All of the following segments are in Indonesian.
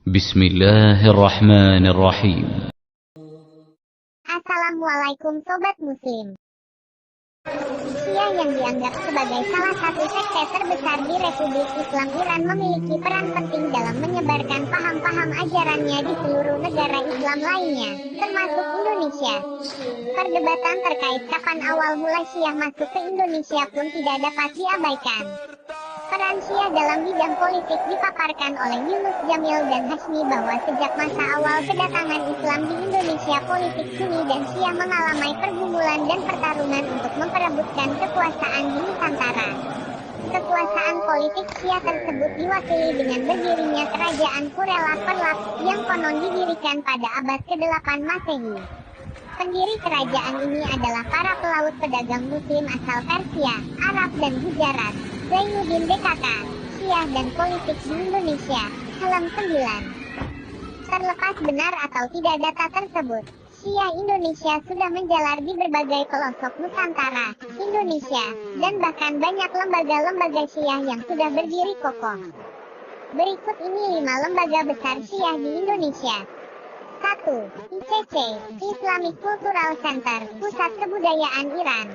بسم الله الرحمن الرحيم. Assalamualaikum Sobat Muslim. Syiah yang dianggap sebagai salah satu sekte terbesar di Republik Islam Iran memiliki peran penting dalam menyebarkan paham-paham ajarannya di seluruh negara Islam lainnya, termasuk Indonesia. Perdebatan terkait kapan awal mula Syiah masuk ke Indonesia pun tidak dapat diabaikan. Peran Syiah dalam bidang politik dipaparkan oleh Yunus Jamil dan Hashmi bahwa sejak masa awal kedatangan Islam di Indonesia, politik Sunni dan Syiah mengalami pergumulan dan pertarungan untuk memperebutkan kekuasaan di Nusantara. Kekuasaan politik Syiah tersebut diwakili dengan berdirinya Kerajaan Kurela Perlak yang konon didirikan pada abad ke-8 Masehi. Pendiri kerajaan ini adalah para pelaut pedagang Muslim asal Persia, Arab dan Gujarat. Zainuddin BKK, Syiah dan politik di Indonesia, halaman 9. Terlepas benar atau tidak data tersebut, Syiah Indonesia sudah menjalar di berbagai pelosok Nusantara, Indonesia, dan bahkan banyak lembaga-lembaga Syiah yang sudah berdiri kokoh. Berikut ini 5 lembaga besar Syiah di Indonesia. 1. ICC, Islamic Cultural Center, Pusat Kebudayaan Iran.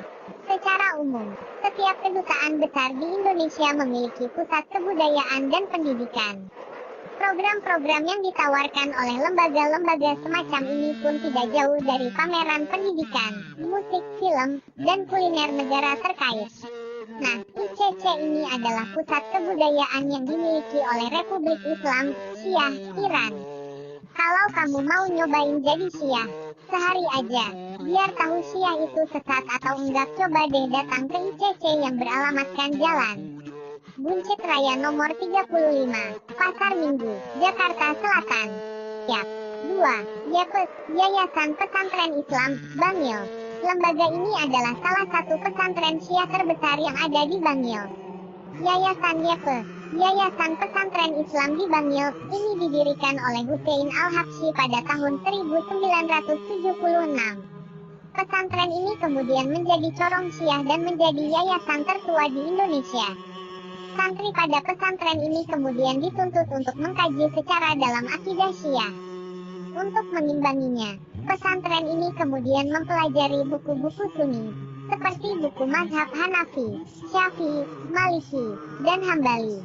Secara umum, setiap kedutaan besar di Indonesia memiliki pusat kebudayaan dan pendidikan. Program-program yang ditawarkan oleh lembaga-lembaga semacam ini pun tidak jauh dari pameran pendidikan, musik, film, dan kuliner negara terkait. Nah, ICC ini adalah pusat kebudayaan yang dimiliki oleh Republik Islam Syiah Iran. Kalau kamu mau nyobain jadi Syiah sehari aja, biar tahu Syiah itu sesat atau enggak, coba deh datang ke ICC yang beralamatkan Jalan Buncit Raya nomor 35, Pasar Minggu, Jakarta Selatan. Yap. 2. YPES, Yayasan Pesantren Islam, Bangil. Lembaga ini adalah salah satu pesantren Syiah terbesar yang ada di Bangil. Yayasan YPES, Yayasan Pesantren Islam di Bangil, ini didirikan oleh Hussein Al-Habsyi pada tahun 1976. Pesantren ini kemudian menjadi corong Syiah dan menjadi yayasan tertua di Indonesia. Santri pada pesantren ini kemudian dituntut untuk mengkaji secara dalam akidah Syiah. Untuk mengimbanginya, pesantren ini kemudian mempelajari buku-buku Sunni, seperti buku mazhab Hanafi, Syafi'i, Maliki, dan Hambali.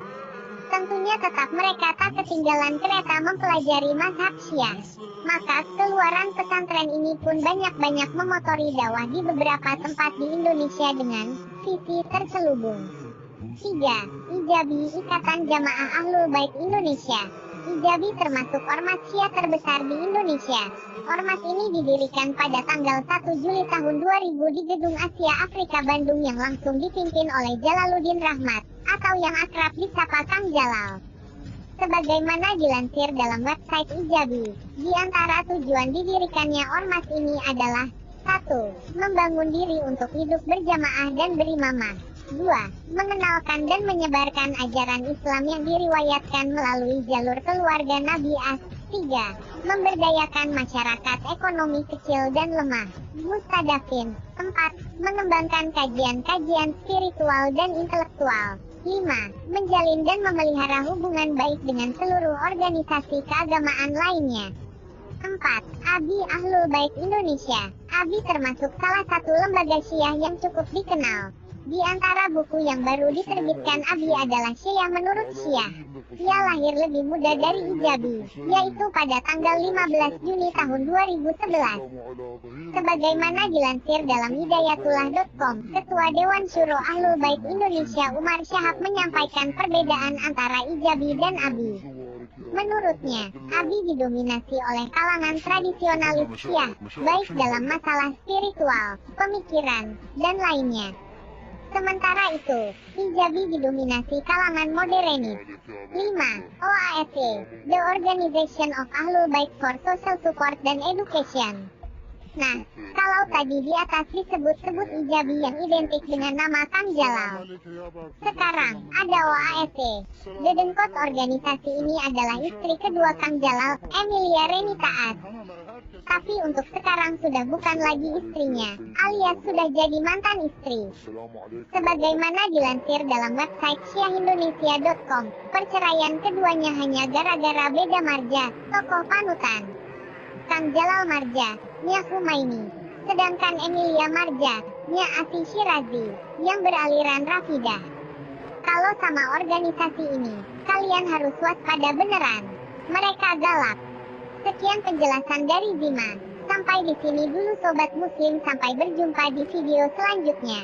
Tentunya tetap mereka tak ketinggalan kereta mempelajari mazhab Syiah. Maka, keluaran pesantren ini pun banyak-banyak memotori dakwah di beberapa tempat di Indonesia dengan visi terselubung. 3. Ijabi, Ikatan Jamaah Ahlul Bait Indonesia. Ijabi termasuk ormas Syiah terbesar di Indonesia. Ormas ini didirikan pada tanggal 1 Juli tahun 2000 di Gedung Asia Afrika Bandung yang langsung dipimpin oleh Jalaluddin Rahmat, atau yang akrab disapa Kang Jalal. Sebagaimana dilansir dalam website Ijabi, di antara tujuan didirikannya ormas ini adalah 1. Membangun diri untuk hidup berjamaah dan berimamah. 2. Mengenalkan dan menyebarkan ajaran Islam yang diriwayatkan melalui jalur keluarga Nabi As. 3. Memberdayakan masyarakat ekonomi kecil dan lemah, mustadafin. 4. Mengembangkan kajian-kajian spiritual dan intelektual. 5. Menjalin dan memelihara hubungan baik dengan seluruh organisasi keagamaan lainnya. 4. ABI Ahlul Bait Indonesia. ABI termasuk salah satu lembaga Syiah yang cukup dikenal. Di antara buku yang baru diterbitkan ABI adalah Syiah Menurut Syiah. Ia lahir lebih muda dari Ijabi, yaitu pada tanggal 15 Juni tahun 2011. Sebagaimana dilansir dalam hidayatullah.com, Ketua Dewan Syuro Ahlul Bait Indonesia Umar Syahab menyampaikan perbedaan antara Ijabi dan ABI. Menurutnya, ABI didominasi oleh kalangan tradisionalis Syiah, baik dalam masalah spiritual, pemikiran, dan lainnya. Sementara itu, Ijabi didominasi kalangan modernis. 5. OASY, The Organization of Ahlul Bait for Social Support and Education. Nah, kalau tadi di atas disebut-sebut Ijabi yang identik dengan nama Kang Jalal. Sekarang, ada OASY. Dedengkot organisasi ini adalah istri kedua Kang Jalal, Emilia Reni Taat. Tapi untuk sekarang sudah bukan lagi istrinya, alias sudah jadi mantan istri. Sebagaimana dilansir dalam website syiahindonesia.com, perceraian keduanya hanya gara-gara beda marja, tokoh panutan. Kang Jalal Marja, Nya Humaini. Sedangkan Emilia Marja, Nya Asy Syirazi, yang beraliran Rafidah. Kalau sama organisasi ini, kalian harus waspada beneran. Mereka galak. Sekian penjelasan dari Zima. Sampai di sini dulu Sobat Muslim, sampai berjumpa di video selanjutnya.